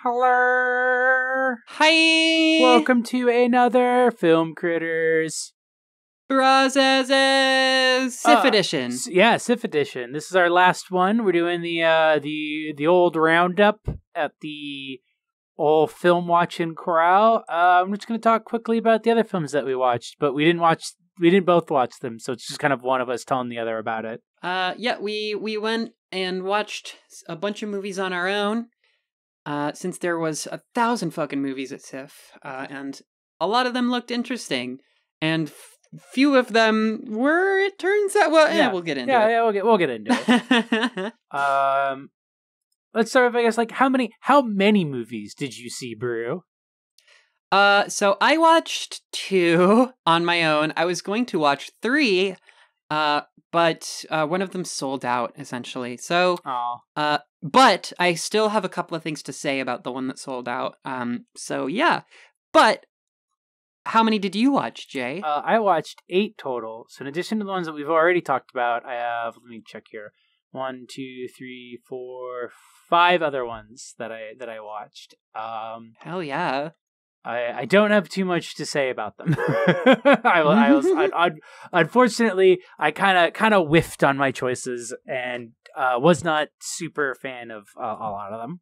Hello. Hi. Welcome to another Film Critters. Brazes Ciff edition. Ciff edition. This is our last one. We're doing the old roundup at the old film watching corral. I'm just going to talk quickly about the other films that we watched, but we didn't both watch them, so it's just kind of one of us telling the other about it. We went and watched a bunch of movies on our own. Since there was 1,000 fucking movies at Ciff, and a lot of them looked interesting, and few of them were, it turns out, we'll get into it. Yeah, we'll get into it. Let's start with, I guess, like, how many movies did you see, Brew? So I watched 2 on my own. I was going to watch 3, but one of them sold out, essentially. So, but I still have a couple of things to say about the one that sold out. So yeah. But how many did you watch, Jay? I watched 8 total. So in addition to the ones that we've already talked about, I have, let me check here, 1, 2, 3, 4, 5 other ones that I watched. Hell yeah. I don't have too much to say about them. Unfortunately, I kind of whiffed on my choices and was not super fan of a lot of them.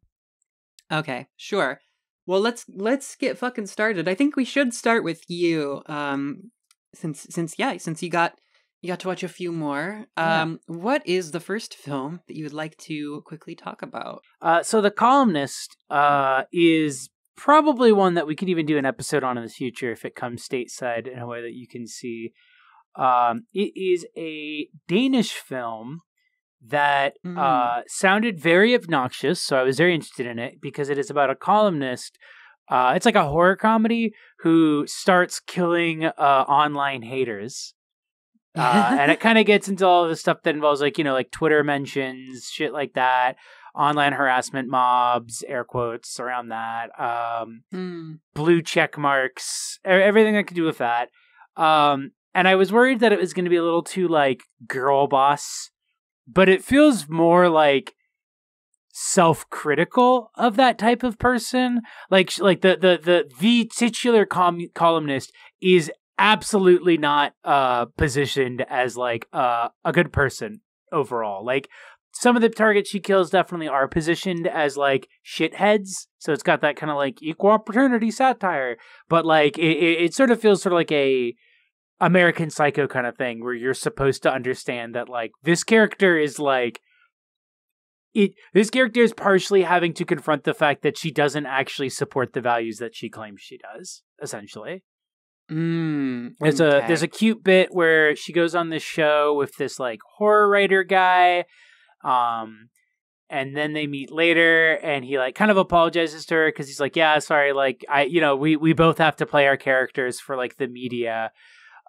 Okay, sure. Well, let's get fucking started. I think we should start with you, since you got to watch a few more. What is the first film that you would like to quickly talk about? So The Columnist is probably one that we could even do an episode on in the future if it comes stateside in a way that you can see. It is a Danish film that sounded very obnoxious, so I was very interested in it because it is about a columnist. It's like a horror comedy who starts killing online haters. And it kind of gets into all the stuff that involves, like, like Twitter mentions, shit like that. Online harassment mobs, air quotes around that, blue check marks, everything that could do with that. And I was worried that it was going to be a little too, like, girl boss, but it feels more like self-critical of that type of person. Like the titular columnist is absolutely not positioned as, like, a good person overall. Like, some of the targets she kills definitely are positioned as, like, shitheads. So it's got that kind of, like, equal opportunity satire. But, like, it sort of feels sort of like a American Psycho kind of thing where you're supposed to understand that, like, this character is, like, this character is partially having to confront the fact that she doesn't actually support the values that she claims she does, essentially. There's a cute bit where she goes on this show with this, like, horror writer guy. And then they meet later and he, like, kind of apologizes to her because he's like, yeah, sorry, like, we both have to play our characters for, like, the media.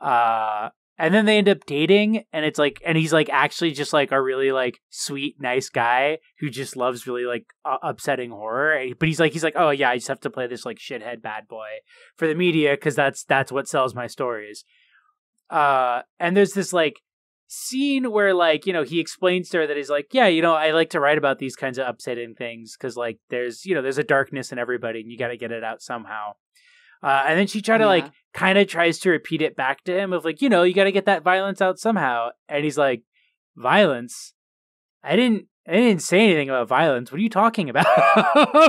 And then they end up dating and it's like, and he's, like, actually just, like, a really, like, sweet, nice guy who just loves really, like, upsetting horror. But he's like, oh yeah, I just have to play this, like, shithead bad boy for the media because that's what sells my stories. And there's this, like, scene where, like, he explains to her that he's like, yeah, I like to write about these kinds of upsetting things because, like, there's a darkness in everybody and you got to get it out somehow. And then she kind of tries to repeat it back to him of, like, you got to get that violence out somehow. And he's like, violence? I didn't say anything about violence. What are you talking about?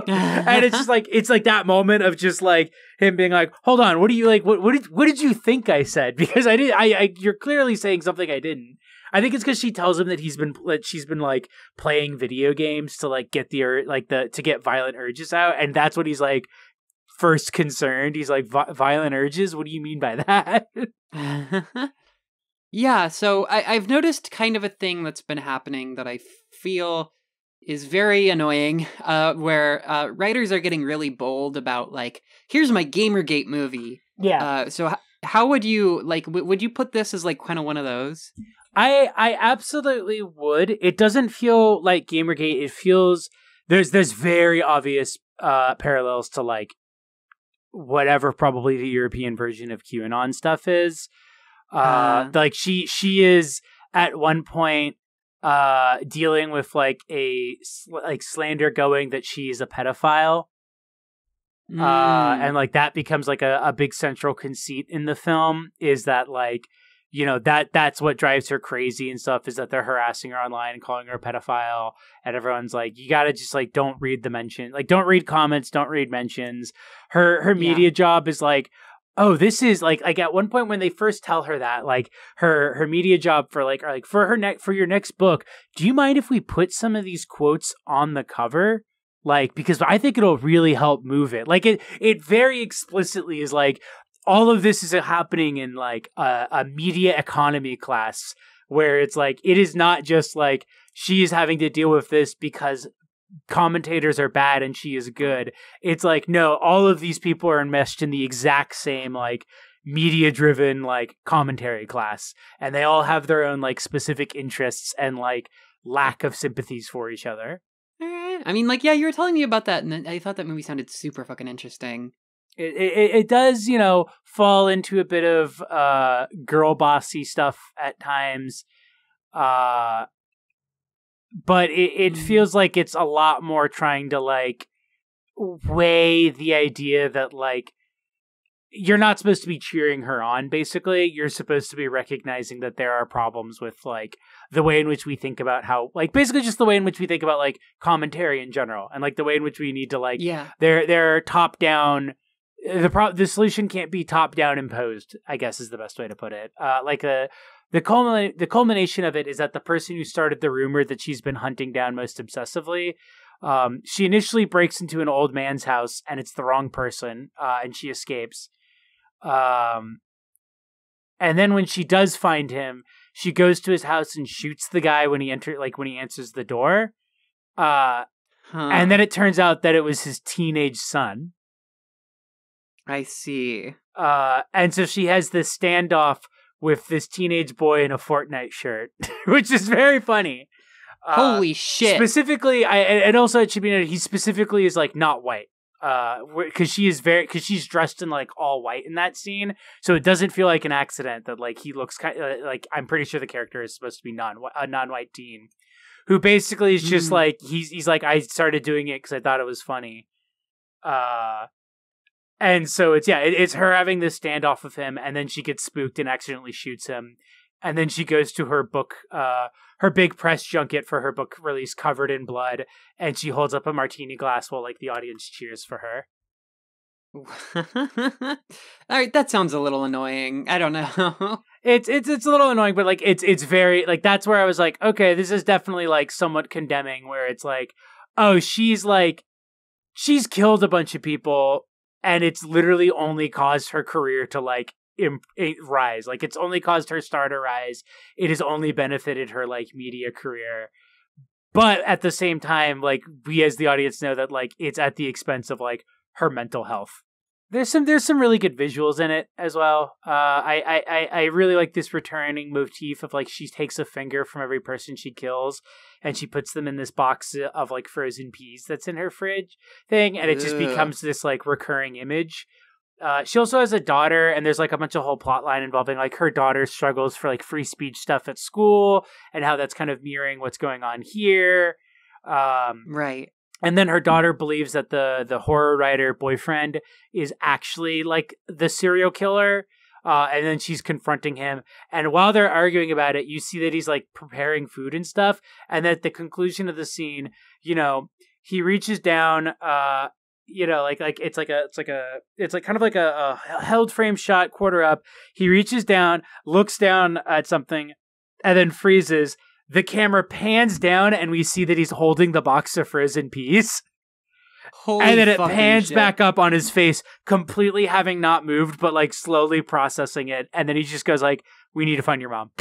And it's just like, it's like that moment of just, like, him being like, hold on, what do you, like, what did you think I said? Because you're clearly saying something I didn't. I think it's because she tells him that she's been like playing video games to, like, get to get violent urges out. And that's what he's, like, first concerned. He's like, violent urges? What do you mean by that? Yeah, so I've noticed kind of a thing that's been happening that I feel is very annoying, where writers are getting really bold about, like, here's my Gamergate movie. Yeah. So how would you, like, would you put this as, like, kind of one of those? I absolutely would. It doesn't feel like Gamergate. It feels, there's very obvious parallels to, like, whatever probably the European version of QAnon stuff is. Like, she is at one point dealing with, like, a slander going that she's a pedophile, And like that becomes like a big central conceit in the film, is that like, you know, that's what drives her crazy and stuff, is that they're harassing her online and calling her a pedophile, and everyone's like, you gotta just like don't read the mention, like don't read comments, don't read mentions. Her media job is like, oh, this is like at one point when they first tell her that, like her media job for like, or like for your next book, do you mind if we put some of these quotes on the cover? Like, because I think it'll really help move it. Like it very explicitly is like, all of this is happening in like a media economy class, where it's like, it is not just like she is having to deal with this because commentators are bad and she is good. It's like, no, all of these people are enmeshed in the exact same like media driven like commentary class, and they all have their own like specific interests and like lack of sympathies for each other. I mean, like, yeah, you were telling me about that, and I thought that movie sounded super fucking interesting. It does, you know, fall into a bit of girl bossy stuff at times, but it feels like it's a lot more trying to like weigh the idea that like you're not supposed to be cheering her on. Basically, you're supposed to be recognizing that there are problems with like the way in which we think about how, like, basically just the way in which we think about like commentary in general, and like the way in which we need to like, they're top down. The solution can't be top down imposed, I guess is the best way to put it. Like the culmination of it is that the person who started the rumor that she's been hunting down most obsessively, she initially breaks into an old man's house and it's the wrong person, and she escapes. And then when she does find him, she goes to his house and shoots the guy when he answers the door. And then it turns out that it was his teenage son. I see. And so she has this standoff with this teenage boy in a Fortnite shirt, which is very funny. Holy shit. Specifically, and also it should be noted, he specifically is like not white. Because she's dressed in like all white in that scene, so it doesn't feel like an accident that like he looks kind of like, I'm pretty sure the character is supposed to be a non-white teen, who basically is just like he's like, I started doing it because I thought it was funny, and so it's her having this standoff with him, and then she gets spooked and accidentally shoots him, and then she goes to her book, her big press junket for her book release covered in blood, and she holds up a martini glass while like the audience cheers for her. All right, that sounds a little annoying. I don't know. It's a little annoying, but like it's very like, that's where I was like, okay, this is definitely like somewhat condemning, where it's like, oh, she's killed a bunch of people, and it's literally only caused her career to like rise. Like, it's only caused her star to rise. It has only benefited her like media career, but at the same time, like, we as the audience know that like it's at the expense of like her mental health. There's some really good visuals in it as well. I really like this returning motif of like, she takes a finger from every person she kills and she puts them in this box of like frozen peas that's in her fridge thing, and it just becomes this like recurring image. She also has a daughter, and there's like a bunch of whole plot line involving like her daughter's struggles for like free speech stuff at school, and how that's kind of mirroring what's going on here. Right. And then her daughter believes that the horror writer boyfriend is actually like the serial killer. And then she's confronting him. And while they're arguing about it, you see that he's like preparing food and stuff. And at the conclusion of the scene, you know, he reaches down, you know, like it's like kind of like a held frame shot, quarter up. He reaches down, looks down at something, and then freezes. The camera pans down, and we see that he's holding the box of frozen peas. Holy and then it pans shit. back up on his face, completely having not moved, but like slowly processing it. And then he just goes like, "We need to find your mom."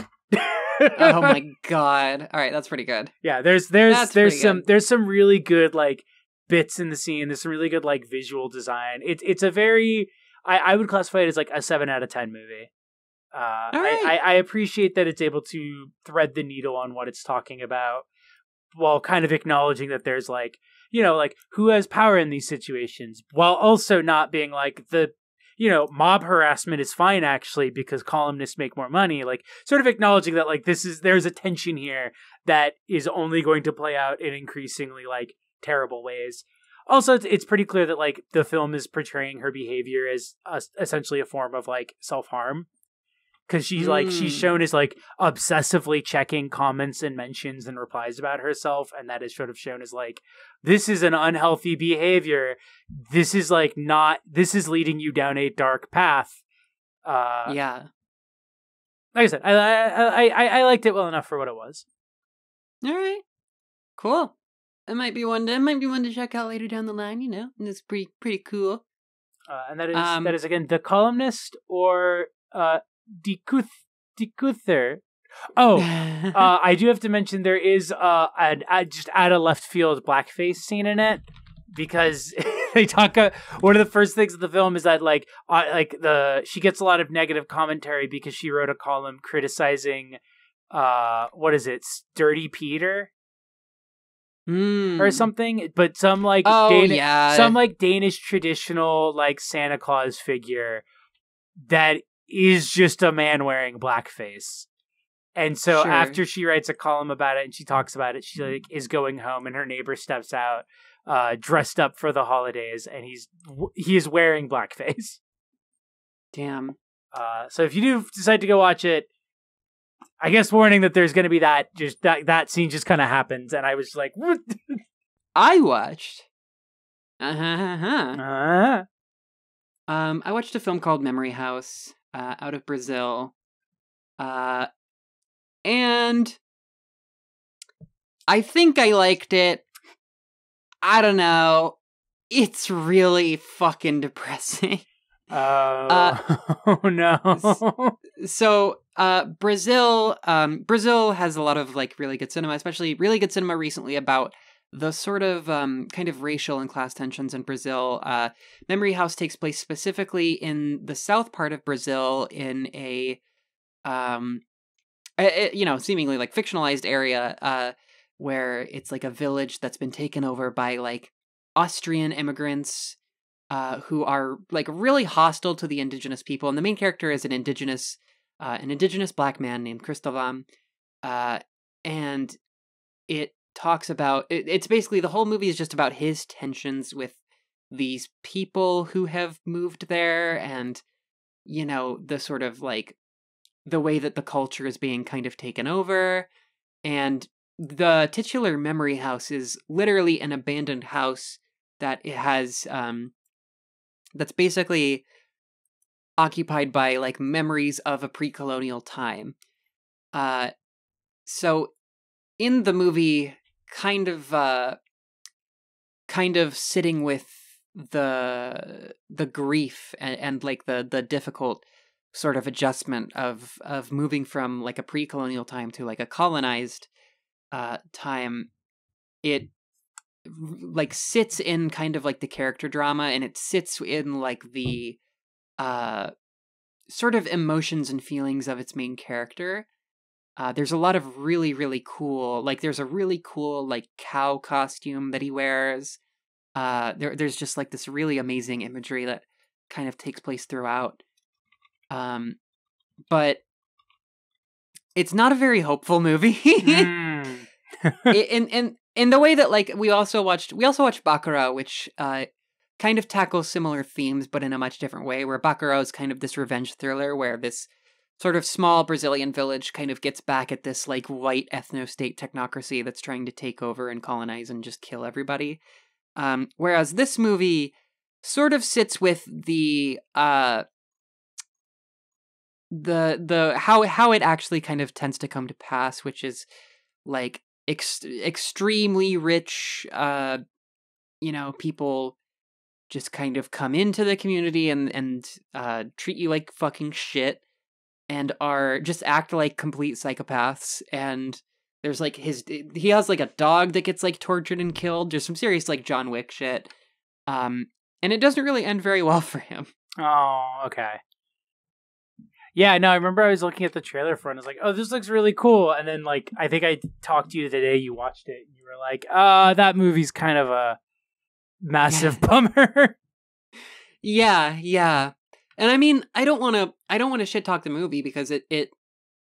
Oh my god! All right, that's pretty good. Yeah, there's some really good like bits in the scene. There's some really good like visual design. It's a very, I would classify it as like a 7 out of 10 movie. Right. I appreciate that it's able to thread the needle on what it's talking about, while kind of acknowledging that there's like, you know, like who has power in these situations, while also not being like the, you know, mob harassment is fine actually because columnists make more money. Like, sort of acknowledging that like there's a tension here that is only going to play out in increasingly like terrible ways. Also, it's pretty clear that like the film is portraying her behavior as essentially a form of like self-harm. Because she's shown as like obsessively checking comments and mentions and replies about herself, and that is sort of shown as like, this is an unhealthy behavior. This is like this is leading you down a dark path. Yeah. Like I said, I liked it well enough for what it was. All right, cool. It might be one to check out later down the line. You know, and it's pretty cool. And that is again The Columnist or Decuther. Oh, I do have to mention there is just out of left field blackface scene in it, because they talk. One of the first things of the film is that she gets a lot of negative commentary because she wrote a column criticizing what is it, Dirty Peter or something, but some like some like Danish traditional like Santa Claus figure that is just a man wearing blackface. And so after she writes a column about it and she talks about it, she like is going home and her neighbor steps out dressed up for the holidays, and he is wearing blackface. Damn. So if you do decide to go watch it, I guess warning that there's going to be that scene just kind of happens, and I was like, what? I watched I watched a film called Memory House out of Brazil. And I think I liked it. I don't know. It's really fucking depressing. Oh no. So Brazil has a lot of like really good cinema, especially really good cinema recently about the sort of kind of racial and class tensions in Brazil. Memory House takes place specifically in the south part of Brazil in a seemingly like fictionalized area where it's like a village that's been taken over by like Austrian immigrants who are like really hostile to the indigenous people. And the main character is an indigenous black man named Cristovam. And it talks about, it's basically the whole movie is just about his tensions with these people who have moved there, and, you know, the sort of like the way that the culture is being kind of taken over. And the titular Memory House is literally an abandoned house that it has, that's basically occupied by like memories of a pre-colonial time. So in the movie, kind of sitting with the grief and like the difficult sort of adjustment of moving from like a pre-colonial time to like a colonized time, it like sits in kind of like the character drama, and it sits in like the sort of emotions and feelings of its main character. There's a lot of really, really cool, like there's a really cool like cow costume that he wears. There's just like this really amazing imagery that kind of takes place throughout. But it's not a very hopeful movie. In the way that like we also watched Bacurau, which kind of tackles similar themes but in a much different way, where Bacurau is kind of this revenge thriller where this sort of small Brazilian village kind of gets back at this like white ethno-state technocracy that's trying to take over and colonize and just kill everybody. Whereas this movie sort of sits with the how it actually kind of tends to come to pass, which is like extremely rich, people just kind of come into the community and treat you like fucking shit and are just act like complete psychopaths. And there's like he has like a dog that gets like tortured and killed. There's some serious like John Wick shit. And it doesn't really end very well for him. Oh, okay. Yeah, no, I remember I was looking at the trailer for it and I was like, oh, this looks really cool. And then like I think I talked to you the day you watched it and you were like, that movie's kind of a massive bummer. Yeah. And I mean, I don't want to shit talk the movie because it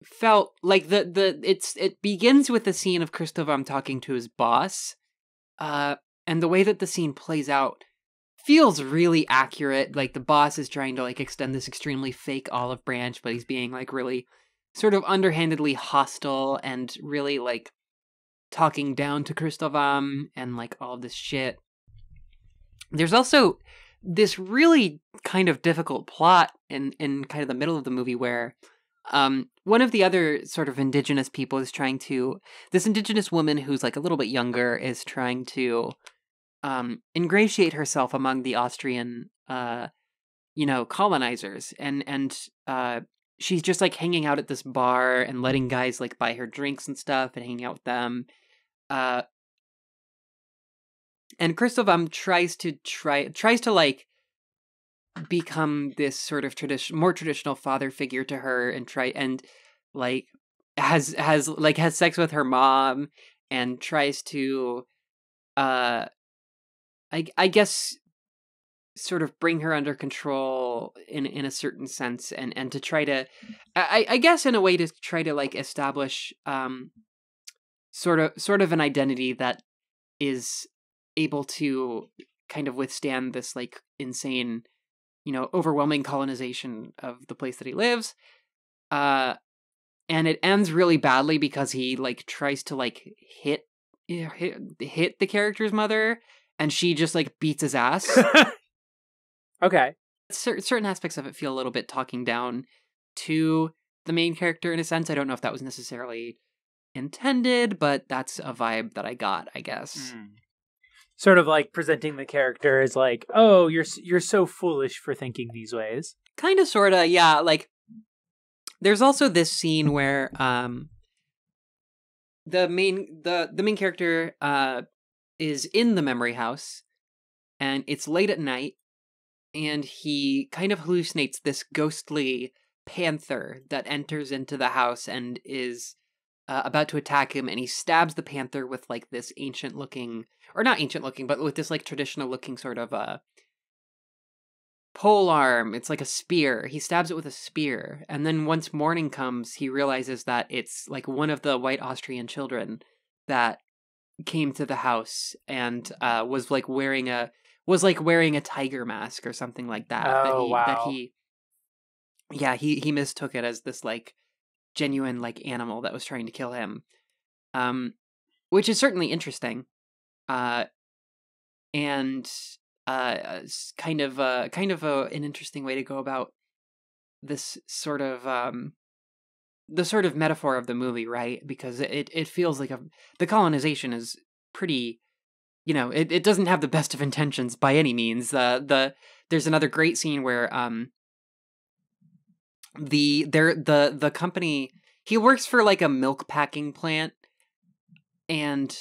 felt like it begins with the scene of Cristovam talking to his boss, and the way that the scene plays out feels really accurate. Like, the boss is trying to, like, extend this extremely fake olive branch, but he's being, like, really sort of underhandedly hostile and really, like, talking down to Kristovam and, like, all of this shit. There's also this really kind of difficult plot in kind of the middle of the movie where one of the other sort of indigenous people is trying to... This indigenous woman who's, like, a little bit younger is trying to ingratiate herself among the Austrian, colonizers. And she's just, like, hanging out at this bar and letting guys, like, buy her drinks and stuff and hanging out with them. And Kristovam tries to like become this sort of more traditional father figure to her, and has sex with her mom, and tries to I guess sort of bring her under control in a certain sense, and to try to I guess in a way to try to, like, establish sort of an identity that is able to kind of withstand this, like, insane, overwhelming colonization of the place that he lives. And it ends really badly because he, like, tries to, like, hit the character's mother, and she just, like, beats his ass. Okay. Certain aspects of it feel a little bit talking down to the main character in a sense. I don't know if that was necessarily intended, but that's a vibe that I got, I guess. Sort of like presenting the character as like, oh, you're so foolish for thinking these ways. Kind of, sort of, yeah. Like, there's also this scene where the main character is in the memory house, and it's late at night, and he kind of hallucinates this ghostly panther that enters into the house and is about to attack him, and he stabs the panther with, like, this not ancient looking, but with this, like, traditional looking sort of pole arm. It's like a spear. He stabs it with a spear, and then once morning comes, he realizes that it's, like, one of the white Austrian children that came to the house and was wearing a tiger mask or something like that. Wow. He mistook it as this, like, genuine, like, animal that was trying to kill him, which is certainly interesting, and kind of an interesting way to go about this sort of the sort of metaphor of the movie, right? Because it feels like the colonization is pretty, it doesn't have the best of intentions by any means. There's another great scene where the company, he works for, like, a milk packing plant, and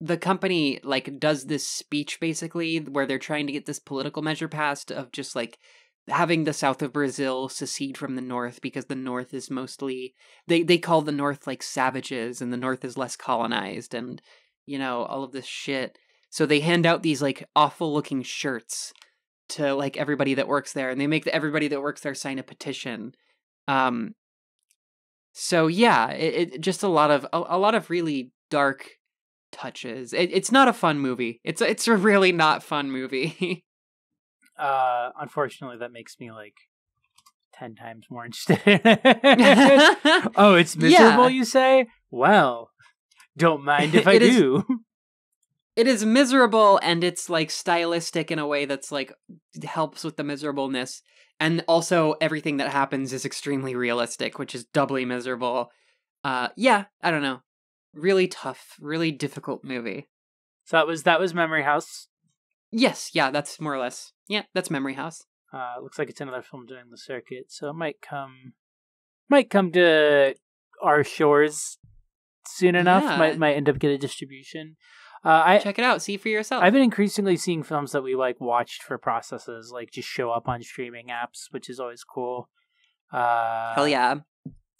the company, like, does this speech basically where they're trying to get this political measure passed of just, like, having the south of Brazil secede from the north, because the north is mostly, they call the north, like, savages, and the north is less colonized, and all of this shit. So they hand out these, like, awful looking shirts to, like, everybody that works there, and they make everybody that works there sign a petition. So yeah, it just a lot of really dark touches. It's not a fun movie. It's a really not fun movie. Unfortunately, that makes me, like, 10 times more interested in it. Oh, it's miserable, you say? Well, don't mind if I do. It is miserable, and it's, like, stylistic in a way that's, like, helps with the miserableness. And also everything that happens is extremely realistic, which is doubly miserable. I don't know. Really tough, really difficult movie. So that was Memory House? Yes, yeah, that's more or less. Yeah, that's Memory House. Looks like it's another film doing the circuit, so it might come to our shores soon enough. Yeah. Might end up getting a distribution. Check it out. See for yourself. I've been increasingly seeing films that we, like, watched for processes, like, just show up on streaming apps, which is always cool. Hell yeah.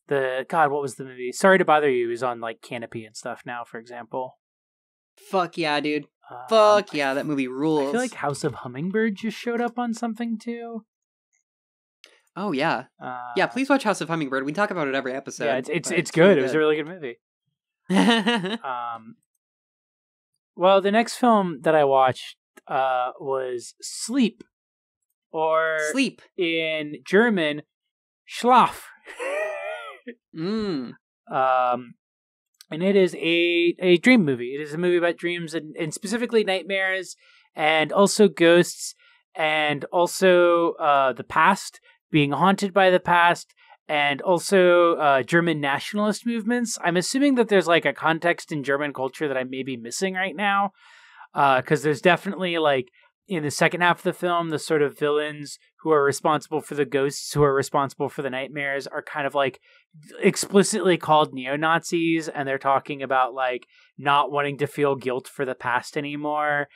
What was the movie? Sorry to Bother You is on, like, Canopy and stuff now, for example. Fuck yeah, dude. Fuck yeah, that movie rules. I feel like House of Hummingbird just showed up on something too. Oh yeah. Yeah, please watch House of Hummingbird. We talk about it every episode. Yeah, it's good. It was a really good movie. Well, the next film that I watched was Sleep, or Sleep in German, Schlaf. And it is a dream movie. It is a movie about dreams and specifically nightmares, and also ghosts, and also the past, being haunted by the past, and also German nationalist movements. I'm assuming that there's like a context in German culture that I may be missing right now, because there's definitely like in the second half of the film, the sort of villains who are responsible for the ghosts, who are responsible for the nightmares, are kind of like explicitly called neo-Nazis, and they're talking about like not wanting to feel guilt for the past anymore.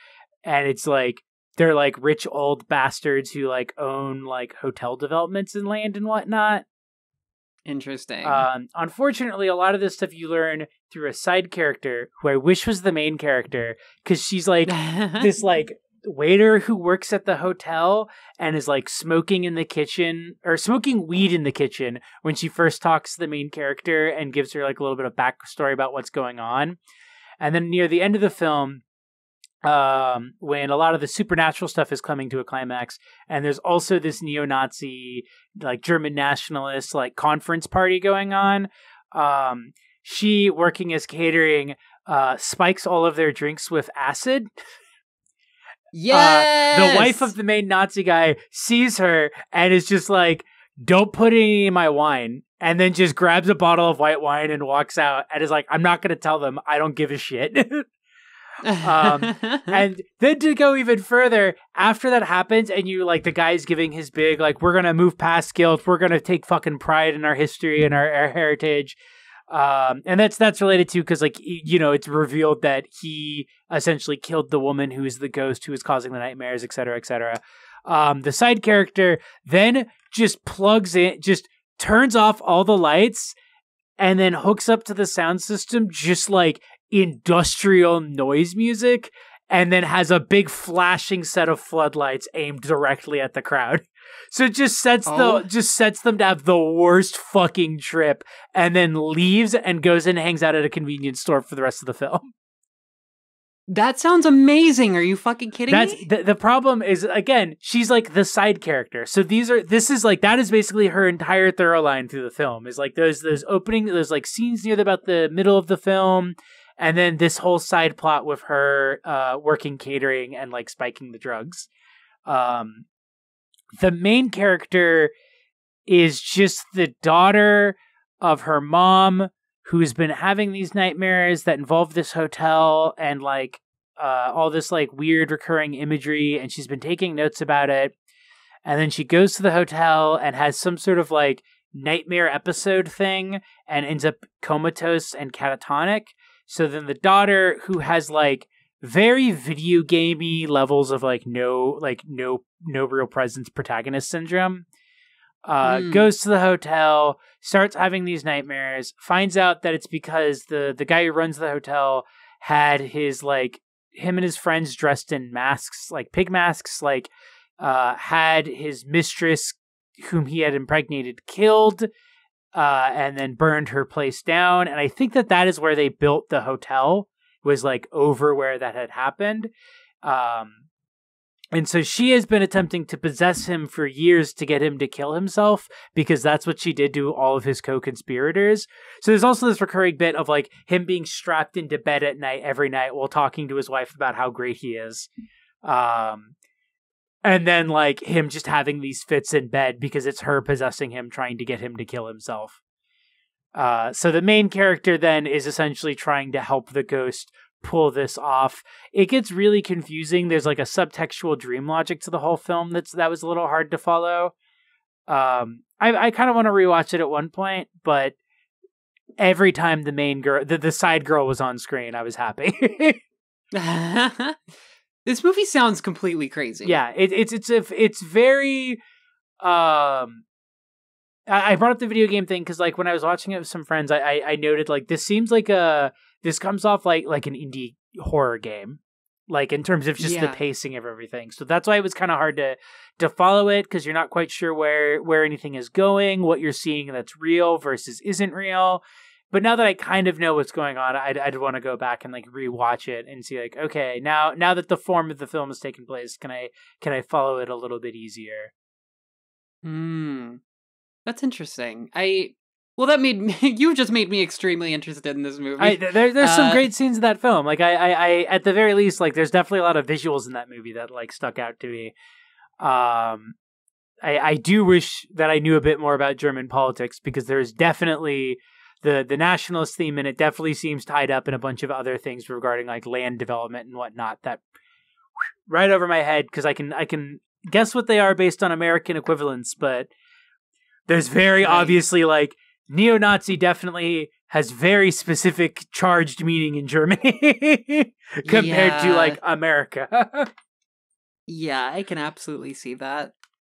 And it's like they're like rich old bastards who like own like hotel developments and land and whatnot. Interesting. Unfortunately, a lot of this stuff you learn through a side character who I wish was the main character, because she's like this like waiter who works at the hotel and is like smoking in the kitchen, or smoking weed in the kitchen, when she first talks to the main character and gives her like a little bit of backstory about what's going on. And then near the end of the film, when a lot of the supernatural stuff is coming to a climax, and there's also this neo-Nazi like German nationalist like conference party going on, she, working as catering, spikes all of their drinks with acid. Yes! The wife of the main Nazi guy sees her and is just like, don't put any in my wine. And then just grabs a bottle of white wine and walks out and is like, I'm not going to tell them. I don't give a shit. And then to go even further, after that happens and you like the guy's giving his big, like, we're going to move past guilt. We're going to take fucking pride in our history and our heritage. And that's related to, because like, you know, it's revealed that he essentially killed the woman who is the ghost who is causing the nightmares, etc., etc. The side character then just plugs in, just turns off all the lights and then hooks up to the sound system, just like industrial noise music, and then has a big flashing set of floodlights aimed directly at the crowd. So it just sets them to have the worst fucking trip, and then leaves and goes and hangs out at a convenience store for the rest of the film. That sounds amazing. Are you fucking kidding me? The problem is, again, she's like the side character. So that is basically her entire through line through the film, is like those like scenes near about the middle of the film, and then this whole side plot with her working catering and like spiking the drugs. The main character is just the daughter of her mom, who's been having these nightmares that involve this hotel and like all this like weird recurring imagery, and she's been taking notes about it. And then she goes to the hotel and has some sort of like nightmare episode thing and ends up comatose and catatonic. So then the daughter, who has like very video gamey levels of like no real presence protagonist syndrome, goes to the hotel, starts having these nightmares, finds out that it's because the guy who runs the hotel had his like him and his friends dressed in masks, like pig masks, like had his mistress, whom he had impregnated, killed, and then burned her place down. And I think that is where they built the hotel, was like over where that had happened. And so she has been attempting to possess him for years to get him to kill himself, because that's what she did to all of his co-conspirators. So there's also this recurring bit of like him being strapped into bed at night every night while talking to his wife about how great he is. And then like him just having these fits in bed because it's her possessing him, trying to get him to kill himself. So the main character then is essentially trying to help the ghost pull this off. It gets really confusing. There's like a subtextual dream logic to the whole film that was a little hard to follow. I kind of want to rewatch it at one point, but every time the main girl, the side girl was on screen, I was happy. This movie sounds completely crazy. Yeah, it's very. I brought up the video game thing because, like, when I was watching it with some friends, I noted like this seems like this comes off like an indie horror game, like in terms of just the pacing of everything. So that's why it was kind of hard to follow it, because you're not quite sure where anything is going, what you're seeing that's real versus isn't real. but now that I kind of know what's going on, I'd want to go back and like rewatch it and see like, okay, now that the form of the film has taken place, can I follow it a little bit easier? That's interesting. That made me, you just made me extremely interested in this movie. There's some great scenes in that film. Like I at the very least, like there's definitely a lot of visuals in that movie that like stuck out to me. I do wish that I knew a bit more about German politics, because there's definitely the nationalist theme, and it definitely seems tied up in a bunch of other things regarding like land development and whatnot that right over my head, because I can guess what they are based on American equivalents, but there's very obviously like neo-Nazi definitely has very specific charged meaning in Germany compared to like America. Yeah, I can absolutely see that.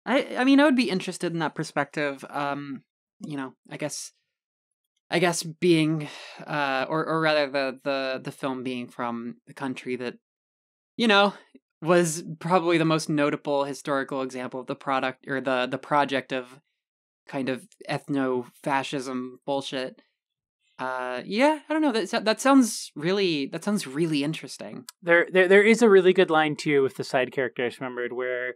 I mean, I would be interested in that perspective. I guess being, or rather the film being from a country that, was probably the most notable historical example of the product or the project of kind of ethno-fascism bullshit. I don't know. That sounds really interesting. There is a really good line too with the side character I just remembered, where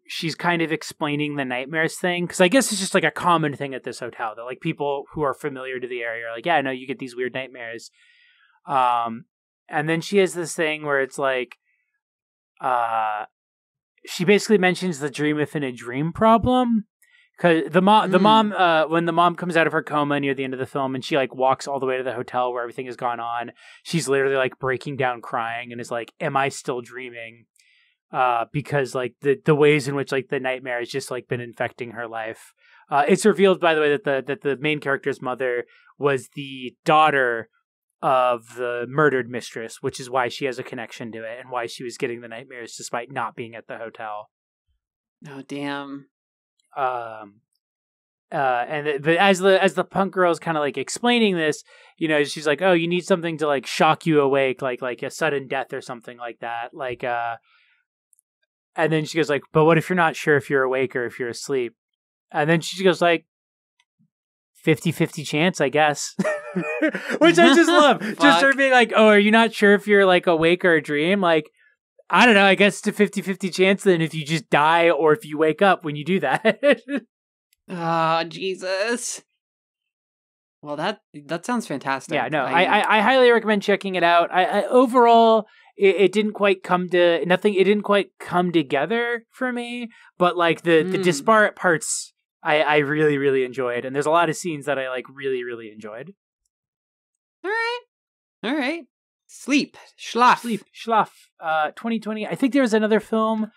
she's kind of explaining the nightmares thing, because I guess it's just like a common thing at this hotel that like people who are familiar to the area are like, yeah, I know you get these weird nightmares. And then she has this thing where it's like, she basically mentions the dream within a dream problem. Because the mom, when the mom comes out of her coma near the end of the film, and she like walks all the way to the hotel where everything has gone on, she's literally like breaking down crying and is like, "Am I still dreaming?" Because like the ways in which like the nightmare has just like been infecting her life. It's revealed, by the way, that the main character's mother was the daughter of the murdered mistress, which is why she has a connection to it and why she was getting the nightmares despite not being at the hotel. Oh damn. But as the punk girl is kind of like explaining this, she's like, "Oh, you need something to like shock you awake, like a sudden death or something like that." Like, and then she goes like, "But what if you're not sure if you're awake or if you're asleep?" And then she goes like, 50-50 chance, I guess. Which I just love. Just her being like, "Oh, are you not sure if you're like awake or a dream?" Like, I don't know, I guess it's a 50-50 chance then if you just die or if you wake up when you do that. Oh, Jesus. Well, that sounds fantastic. Yeah, no, I highly recommend checking it out. I overall, it didn't quite come together for me, but like the disparate parts, I really, really enjoyed. And there's a lot of scenes that I like really, really enjoyed. All right. Sleep. Schlaf. 2020. I think there was another film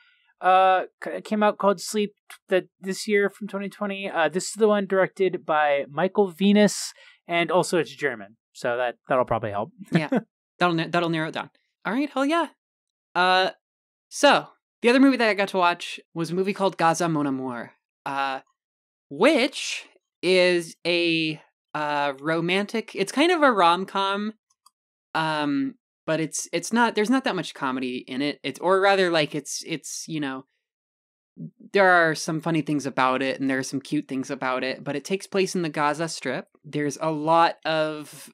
came out called Sleep that this year from 2020. This is the one directed by Michael Venus, and also it's German, so that'll probably help. Yeah, that'll narrow it down. All right, hell yeah. So the other movie that I got to watch was a movie called Gaza Mon Amour, which is a romantic. It's kind of a rom-com. But it's not, there's not that much comedy in it. It's there are some funny things about it and there are some cute things about it, but it takes place in the Gaza Strip. There's a lot of,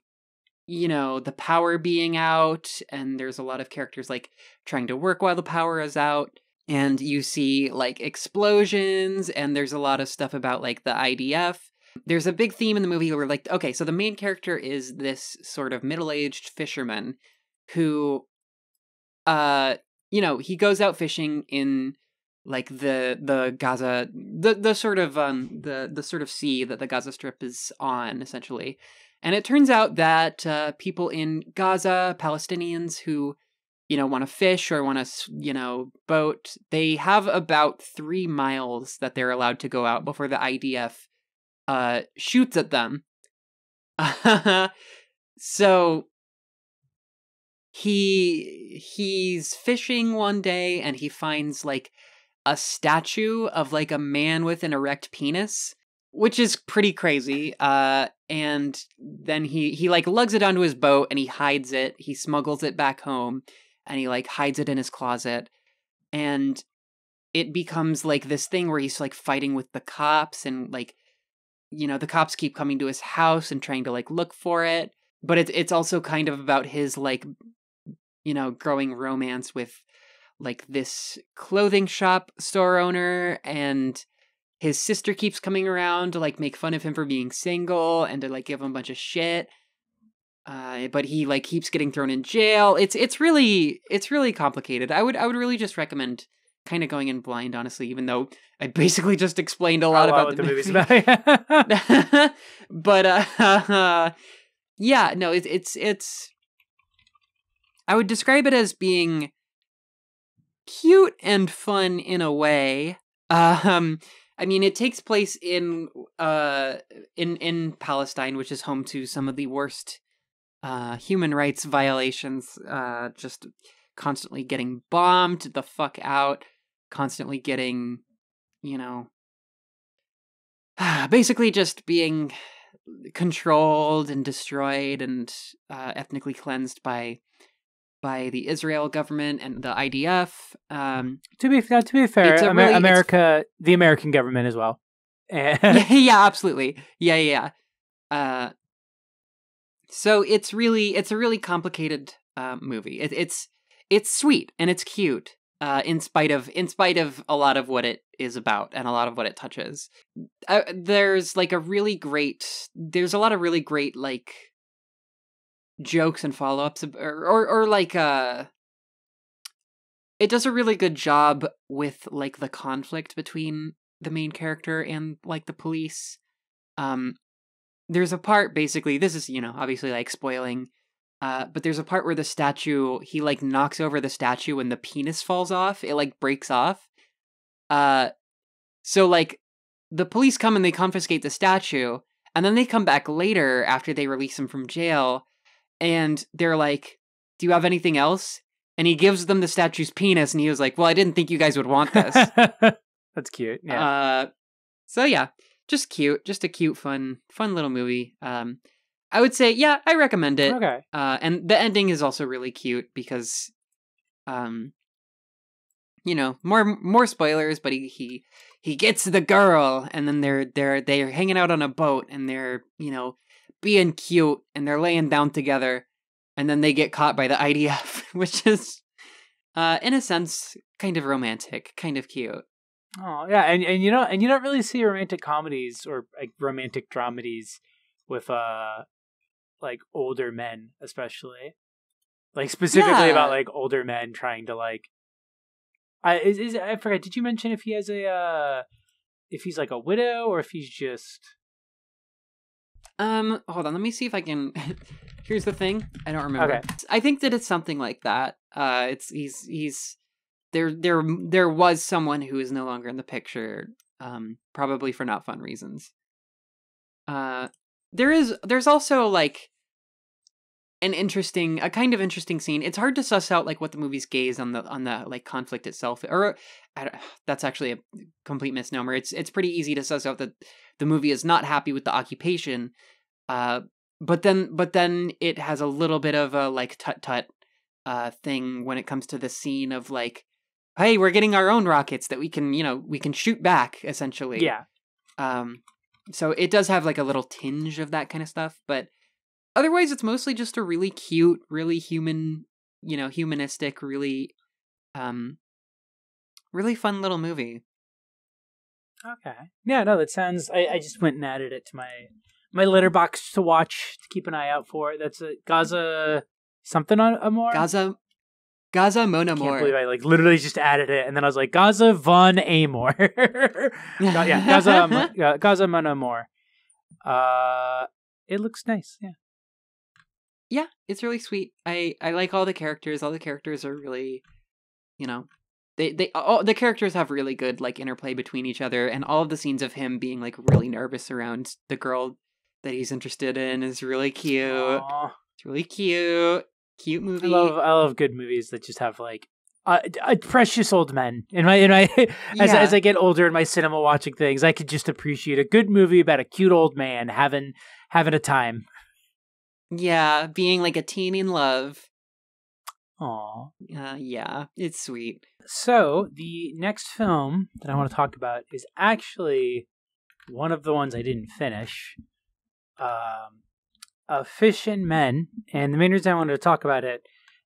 the power being out, and there's a lot of characters like trying to work while the power is out. And you see like explosions, and there's a lot of stuff about like the IDF. There's a big theme in the movie where like, okay, so the main character is this sort of middle-aged fisherman who, he goes out fishing in like the Gaza, the sort of sea that the Gaza Strip is on, essentially. And it turns out that people in Gaza, Palestinians who, want to fish or want to, boat, they have about 3 miles that they're allowed to go out before the IDF shoots at them. So he's fishing one day and he finds like a statue of like a man with an erect penis, which is pretty crazy. And then he like lugs it onto his boat and he hides it. He smuggles it back home and he like hides it in his closet. And it becomes like this thing where he's like fighting with the cops and like the cops keep coming to his house and trying to like look for it. But it's also kind of about his like, growing romance with like this clothing shop store owner, and his sister keeps coming around to like make fun of him for being single and to like give him a bunch of shit. But he like keeps getting thrown in jail. It's really complicated. I would really just recommend kind of going in blind, honestly, even though I basically just explained a lot about the movie. About. But yeah, no, it's I would describe it as being cute and fun in a way. I mean, it takes place in Palestine, which is home to some of the worst human rights violations. Just constantly getting bombed the fuck out, constantly getting, basically just being controlled and destroyed and ethnically cleansed by the Israel government and the IDF. To be fair, the American government as well. Yeah, absolutely. Yeah. So it's a really complicated movie. It's sweet and it's cute. In spite of a lot of what it is about and a lot of what it touches. There's a lot of really great like jokes and follow-ups, or like it does a really good job with like the conflict between the main character and like the police. There's a part, basically, this is obviously like spoiling, but there's a part where the statue, he like knocks over the statue and the penis falls off. It like breaks off. So like the police come and they confiscate the statue, and then they come back later after they release him from jail. And they're like, do you have anything else? And he gives them the statue's penis, and he was like, well, I didn't think you guys would want this. That's cute. Yeah. So yeah, just cute. Just a cute, fun little movie. I would say, yeah, I recommend it. Okay. And the ending is also really cute because, more spoilers, but he gets the girl, and then they're hanging out on a boat, and they're, being cute, and they're laying down together, and then they get caught by the IDF, which is, in a sense, kind of romantic, kind of cute. Oh yeah, and you don't really see romantic comedies or like romantic dramedies with like older men, especially, like specifically about like older men trying to like. I forgot. Did you mention if he has if he's like a widow or if he's just? Hold on. Let me see if I can. Here's the thing. I don't remember. Okay. I think that it's something like that. He's there was someone who is no longer in the picture. Probably for not fun reasons. There's also like a kind of interesting scene. It's hard to suss out like what the movie's gaze on the like conflict itself, or that's actually a complete misnomer. It's pretty easy to suss out that the movie is not happy with the occupation, but then it has a little bit of a like tut thing when it comes to the scene of like, hey, we're getting our own rockets that we can shoot back, essentially. Yeah. So it does have like a little tinge of that kind of stuff, but otherwise it's mostly just a really cute, really human, humanistic, really really fun little movie. Okay. Yeah, no, that sounds. I just went and added it to my letterbox to watch, to keep an eye out for. That's a Gaza something on Amor. Gaza Mon Amour. I can't believe I like literally just added it, and then I was like Gaza Von Amor. Gaza Mon Amour. It looks nice. Yeah. Yeah, it's really sweet. I like all the characters. All the characters are really, the characters have really good like interplay between each other, and all of the scenes of him being like really nervous around the girl that he's interested in is really cute. Aww. It's really cute. Cute movie. I love good movies that just have like precious old men. In my as I get older in my cinema watching things, I could just appreciate a good movie about a cute old man having a time. Yeah, being like a teen in love. Aww. Yeah, it's sweet. So, the next film that I want to talk about is actually one of the ones I didn't finish, of Fish and Men. And the main reason I wanted to talk about it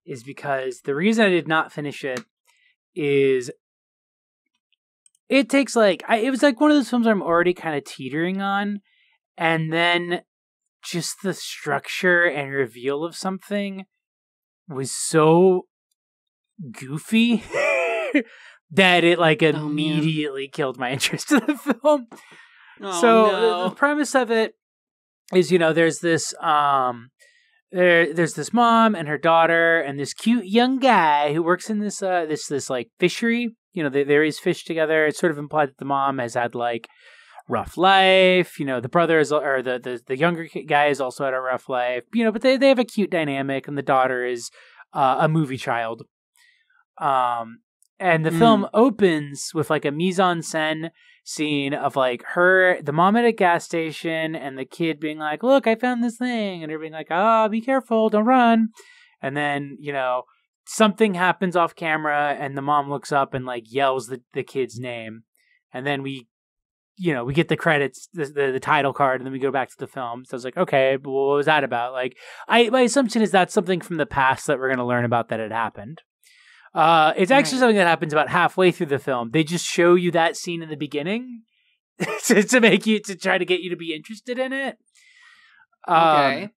is because the reason I did not finish it is it takes it was like one of those films I'm already kind of teetering on. And then just the structure and reveal of something was so goofy that it immediately killed my interest in the film. The premise of it is, there's this there's this mom and her daughter and this cute young guy who works in this fishery. They raise fish together. It's sort of implied that the mom has had rough life. The brother is, or the younger guy has also had a rough life. But they have a cute dynamic, and the daughter is a movie child. And the film opens with a mise-en-scène scene of the mom at a gas station and the kid being like, look, I found this thing. And they're being like, be careful, don't run. And then, something happens off camera and the mom looks up and yells the kid's name. And then we get the credits, the title card, and then we go back to the film. So I was like, okay, but what was that about? My assumption is that's something from the past that we're going to learn about that had happened. It's actually something that happens about halfway through the film. They just show you that scene in the beginning to try to get you to be interested in it. Okay.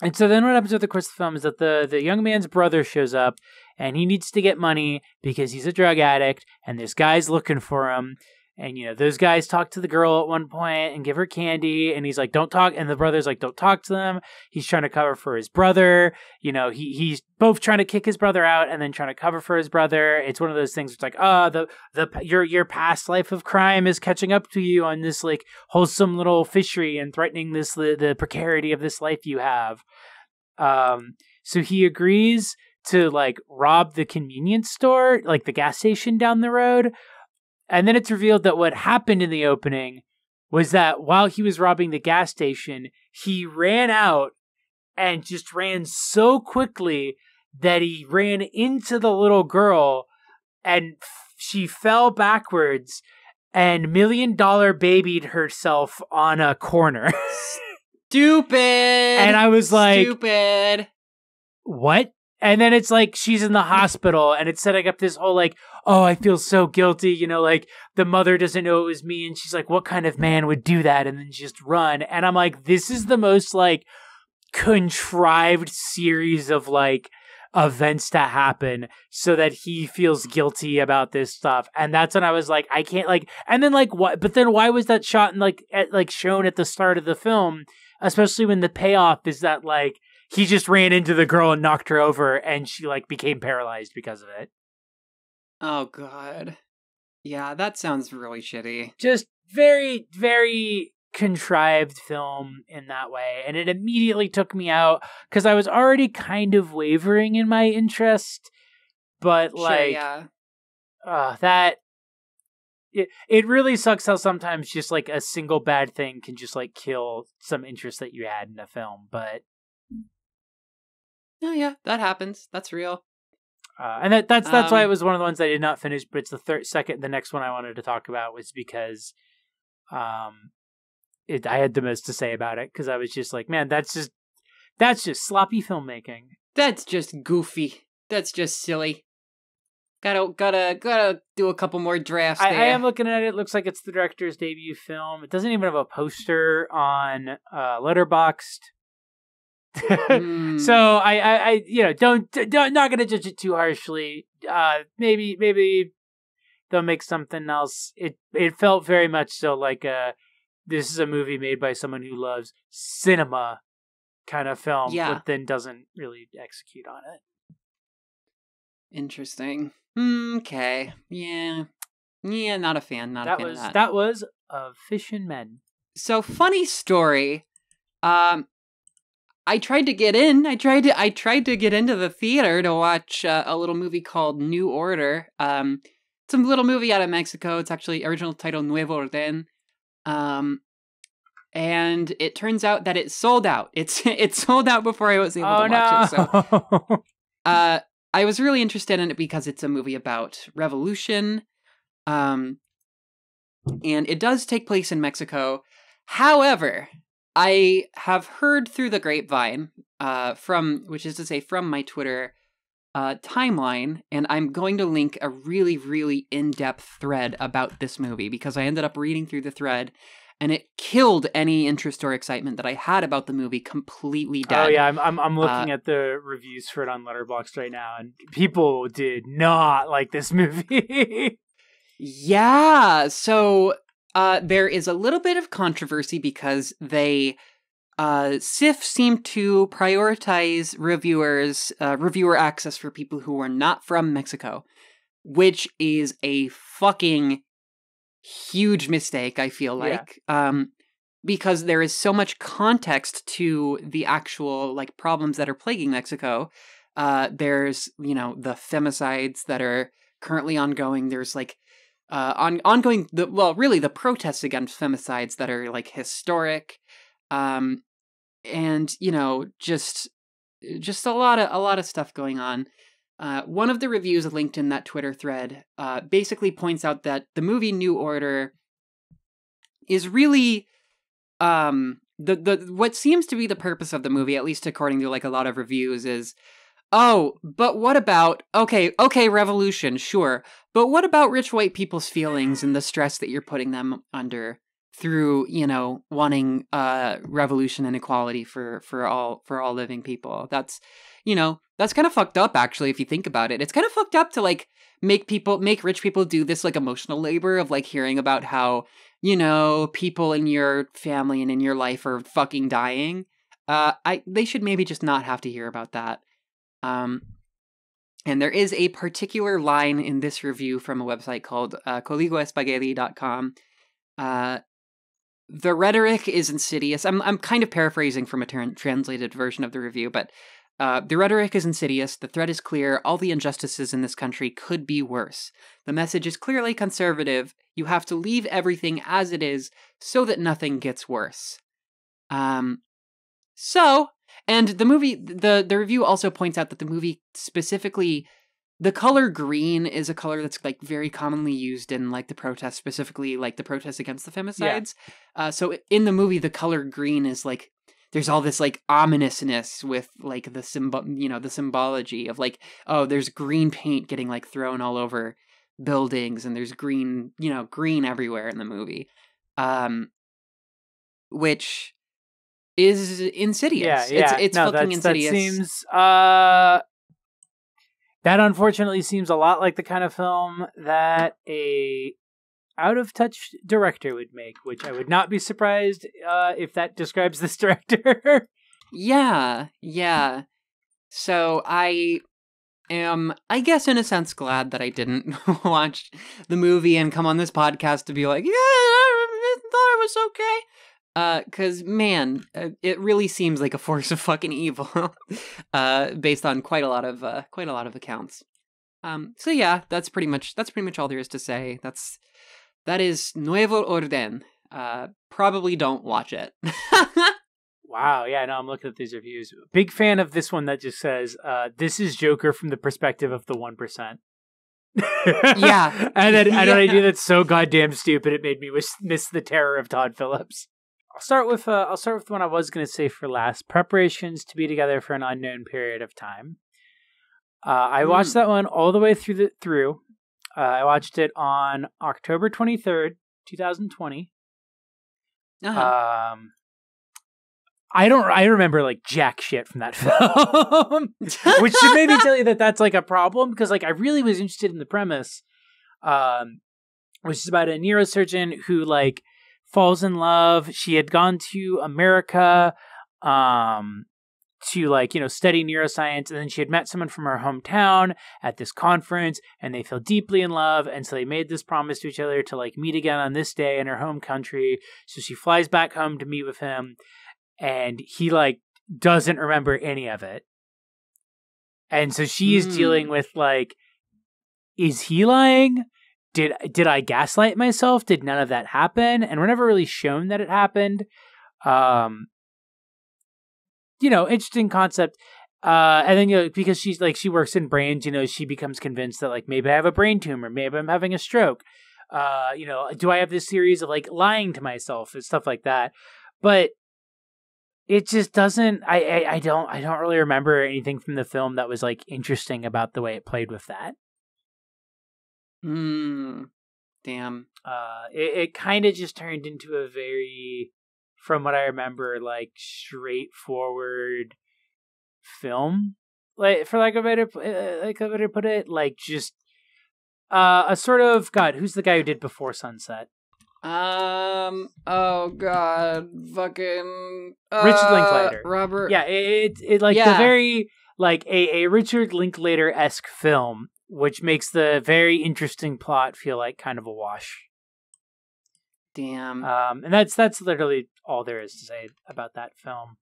And so then what happens over the course of the film is that the young man's brother shows up and he needs to get money because he's a drug addict and this guy's looking for him. And, those guys talk to the girl at one point and give her candy. And he's like, don't talk. And the brother's like, don't talk to them. He's trying to cover for his brother. He's both trying to kick his brother out and then trying to cover for his brother. It's one of those things. It's your past life of crime is catching up to you on this wholesome little fishery and threatening the precarity of this life you have. So he agrees to rob the convenience store, the gas station down the road. And then it's revealed that what happened in the opening was that while he was robbing the gas station, he ran out and just ran so quickly that he ran into the little girl and she fell backwards and $1 million babied herself on a corner. Stupid. And I was like, stupid. What? And then it's she's in the hospital and it's setting up this whole oh, I feel so guilty. The mother doesn't know it was me. And she's like, what kind of man would do that? And then just run. And I'm like, this is the most contrived series of events to happen so that he feels guilty about this stuff. And that's when I was like, I can't and then what? But then why was that shot and shown at the start of the film? Especially when the payoff is that he just ran into the girl and knocked her over and she became paralyzed because of it. Oh, God. Yeah, that sounds really shitty. Just very, very contrived film in that way. And it immediately took me out because I was already kind of wavering in my interest. But that... It really sucks how sometimes just a single bad thing can just kill some interest that you had in a film. But... Oh, yeah, that happens. That's real. And that's why it was one of the ones I did not finish, but it's the next one I wanted to talk about was because I had the most to say about it because I was just like, man, that's just sloppy filmmaking. That's just goofy. That's just silly. Gotta do a couple more drafts there. I am looking at it. It looks like it's the director's debut film. It doesn't even have a poster on Letterboxd. So I don't not gonna judge it too harshly. Maybe they'll make something else. It felt very much so this is a movie made by someone who loves cinema kind of film, but then doesn't really execute on it. Interesting. Okay. Yeah, not a fan. Not a fan of that. That was of Fish and Men. So funny story. I tried to get in. I tried to get into the theater to watch a little movie called New Order. It's a little movie out of Mexico. It's actually original title Nuevo Orden. And it turns out that it's sold out. It sold out before I was able to watch it. So, I was really interested in it because it's a movie about revolution. And it does take place in Mexico. However, I have heard through the grapevine, from my Twitter timeline, and I'm going to link a really, really in-depth thread about this movie because I ended up reading through the thread, and it killed any interest or excitement that I had about the movie completely dead. Oh yeah, I'm looking at the reviews for it on Letterboxd right now, and people did not like this movie. Yeah, so there is a little bit of controversy because Ciff seemed to prioritize reviewer access for people who are not from Mexico, which is a fucking huge mistake, I feel like. Yeah. Because there is so much context to the actual, like, problems that are plaguing Mexico. There's, the femicides that are currently ongoing. There's, like, the protests against femicides that are, like, historic. And, just a lot of stuff going on. One of the reviews linked in that Twitter thread basically points out that the movie New Order is really what seems to be the purpose of the movie, at least according to like a lot of reviews, is, oh, but what about, okay, revolution, sure, but what about rich white people's feelings and the stress that you're putting them under through, wanting revolution and equality for all living people? That's kind of fucked up, actually, if you think about it. It's kind of fucked up to like make rich people do this like emotional labor of like hearing about how, people in your family and in your life are fucking dying. They should maybe just not have to hear about that. And there is a particular line in this review from a website called coligoespaghetti.com. The rhetoric is insidious. I'm kind of paraphrasing from a translated version of the review, but the rhetoric is insidious. The threat is clear. All the injustices in this country could be worse. The message is clearly conservative. You have to leave everything as it is so that nothing gets worse. And the movie, the review also points out that the movie specifically, the color green is a color that's like very commonly used in like the protests, specifically like the protests against the femicides. Yeah. So in the movie, the color green is like, there's all this like ominousness with like the symbology of like, oh, there's green paint getting like thrown all over buildings, and there's green everywhere in the movie, which is insidious. Yeah. It's fucking insidious. That seems that unfortunately seems a lot like the kind of film that a out-of-touch director would make, which I would not be surprised if that describes this director. Yeah. So I am, I guess in a sense, glad that I didn't watch the movie and come on this podcast to be like, yeah, I thought it was okay. Because, man, it really seems like a force of fucking evil, based on quite a lot of accounts. So yeah, that's pretty much all there is to say. That is Nuevo Orden. Probably don't watch it. Wow, yeah, no, I'm looking at these reviews. Big fan of this one that just says, this is Joker from the perspective of the 1%. Yeah. And then an idea that's so goddamn stupid, it made me miss the terror of Todd Phillips. I'll start with the one I was going to say for last. Preparations to be together for an unknown period of time. I watched that one all the way through. I watched it on October 23rd, 2020. Uh-huh. I remember like jack shit from that film, which should maybe tell you that that's like a problem, because like I really was interested in the premise, which is about a neurosurgeon who like falls in love. She had gone to America, to like, study neuroscience. And then she had met someone from her hometown at this conference, and they fell deeply in love. And so they made this promise to each other to like meet again on this day in her home country. So she flies back home to meet with him, and he like doesn't remember any of it. And so she is dealing with like, is he lying? Did I gaslight myself? Did none of that happen? And we're never really shown that it happened. Interesting concept. And then, because she's like, she works in brains, she becomes convinced that like, maybe I have a brain tumor, maybe I'm having a stroke. do I have this series of like lying to myself and stuff like that? But it just doesn't. I don't really remember anything from the film that was like interesting about the way it played with that. Damn. It kind of just turned into a very, from what I remember, like straightforward film, like for like a better to put it, like just a sort of, God, who's the guy who did Before Sunset? Oh God, fucking Richard Linklater. Robert. Yeah, it like the very like a Richard Linklater-esque film, which makes the very interesting plot feel like kind of a wash. Damn. And that's literally all there is to say about that film.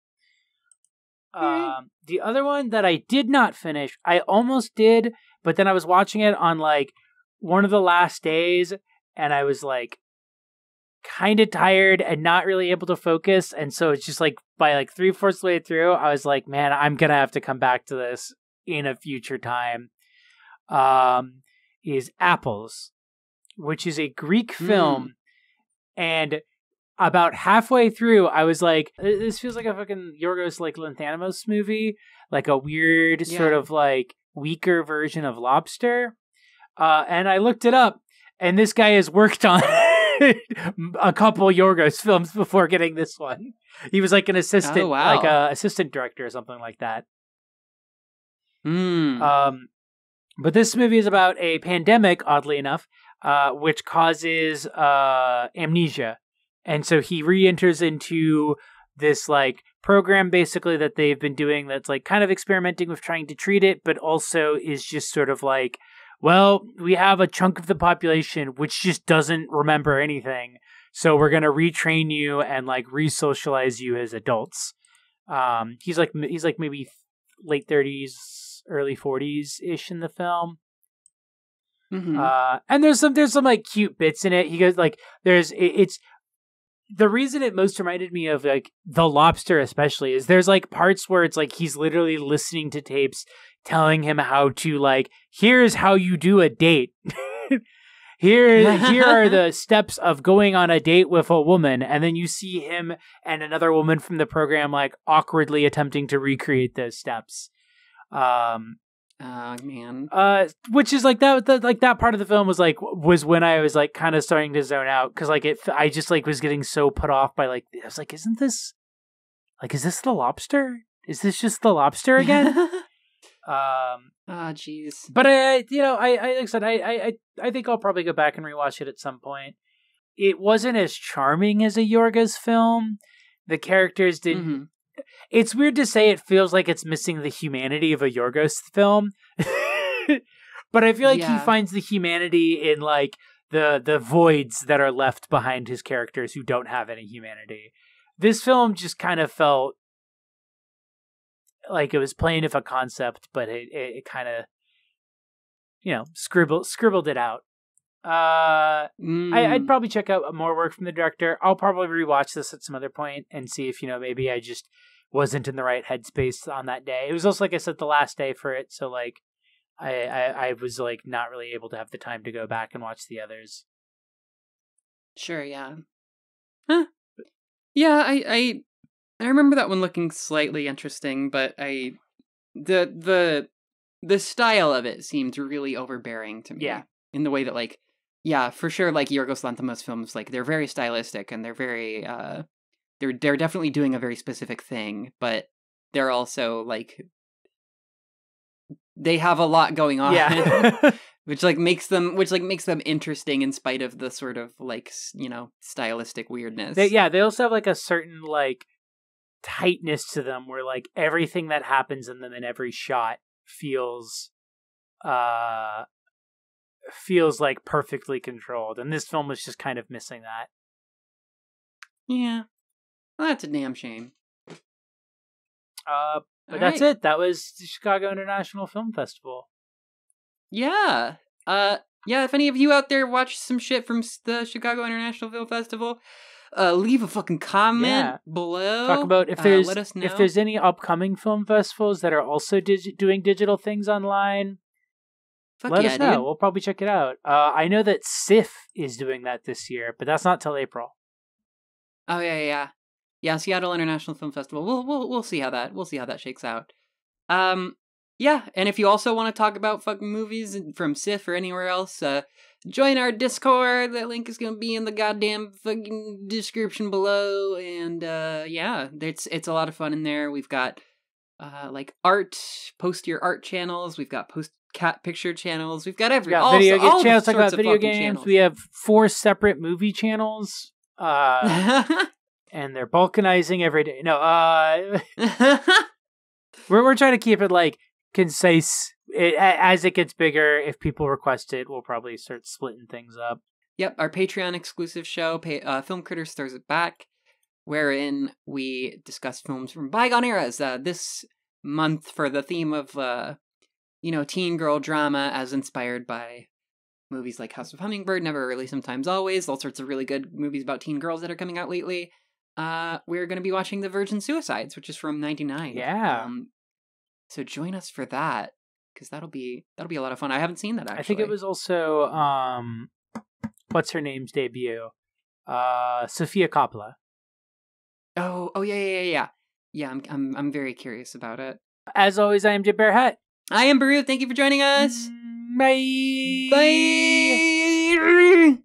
The other one that I did not finish, I almost did, but then I was watching it on like one of the last days, and I was like kind of tired and not really able to focus, and so it's just like by like 3/4 of the way through, I was like, man, I'm gonna have to come back to this in a future time. Is Apples, which is a Greek film, and about halfway through, I was like, this feels like a fucking Yorgos like Lanthimos movie, like a weird sort of like weaker version of Lobster. And I looked it up, and this guy has worked on a couple Yorgos films before getting this one. He was like an assistant, like a assistant director or something like that. But this movie is about a pandemic, oddly enough, which causes amnesia. And so he re-enters into this like program basically that they've been doing that's like kind of experimenting with trying to treat it, but also is just sort of like, well, we have a chunk of the population which just doesn't remember anything. So we're going to retrain you and like re-socialize you as adults. He's like maybe late 30s, early 40s-ish in the film. And there's some like cute bits in it. He goes like, it's the reason it most reminded me of like The Lobster especially is there's like parts where it's like he's literally listening to tapes telling him how to like, here's how you do a date. Here are the steps of going on a date with a woman, and then you see him and another woman from the program like awkwardly attempting to recreate those steps. Man. Which is like that part of the film was when I was like kind of starting to zone out, because like I just like was getting so put off by like, I was like, is this The Lobster? Is this just The Lobster again? Jeez. But I like I said, I think I'll probably go back and rewatch it at some point. It wasn't as charming as a Yorgos film. The characters didn't. It's weird to say it feels like it's missing the humanity of a Yorgos film. But I feel like he finds the humanity in like the voids that are left behind his characters who don't have any humanity. This film just kind of felt like it was playing with a concept, but it kind of, scribbled it out. I'd probably check out more work from the director. I'll probably rewatch this at some other point and see if, maybe I just wasn't in the right headspace on that day. It was also, like I said, the last day for it. So like I was like not really able to have the time to go back and watch the others. Sure. Yeah. Huh. Yeah. I remember that one looking slightly interesting, but the style of it seemed really overbearing to me. Yeah. In the way that like, yeah, for sure, like Yorgos Lanthimos films, like they're very stylistic and they're very, they're definitely doing a very specific thing, but they're also like, they have a lot going on. Yeah. which makes them interesting in spite of the sort of like, stylistic weirdness. They also have like a certain like tightness to them where like everything that happens in them in every shot feels like perfectly controlled, and this film was just kind of missing that. Yeah. Well, that's a damn shame. But that's it. That was the Chicago International Film Festival. Yeah. If any of you out there watch some shit from the Chicago International Film Festival, leave a fucking comment below. Talk about if there's any upcoming film festivals that are also doing digital things online. Let us know. Dude. We'll probably check it out. I know that Ciff is doing that this year, but that's not till April. Oh yeah. Seattle International Film Festival. We'll see how that shakes out. Yeah, and if you also want to talk about fucking movies from Ciff or anywhere else, join our Discord. That link is gonna be in the goddamn fucking description below. And yeah, it's a lot of fun in there. We've got like art, post your art channels. We've got post cat picture channels. We've got all video all channels talk about sorts of video fucking games. channels. We have 4 separate movie channels. And they're balkanizing every day. No, we're trying to keep it like concise. As it gets bigger, if people request it, we'll probably start splitting things up. Yep, our Patreon exclusive show, Film Critters Throws It Back, wherein we discuss films from bygone eras. This month for the theme of teen girl drama, as inspired by movies like House of Hummingbird, Never Really, Sometimes Always, all sorts of really good movies about teen girls that are coming out lately. We're going to be watching The Virgin Suicides, which is from '99. Yeah. So join us for that, because that'll be a lot of fun. I haven't seen that, actually. I think it was also what's her name's debut? Sofia Coppola. Oh yeah. Yeah, I'm very curious about it. As always, I am Jim Bear Hat. I am Baru. Thank you for joining us. Bye. Bye.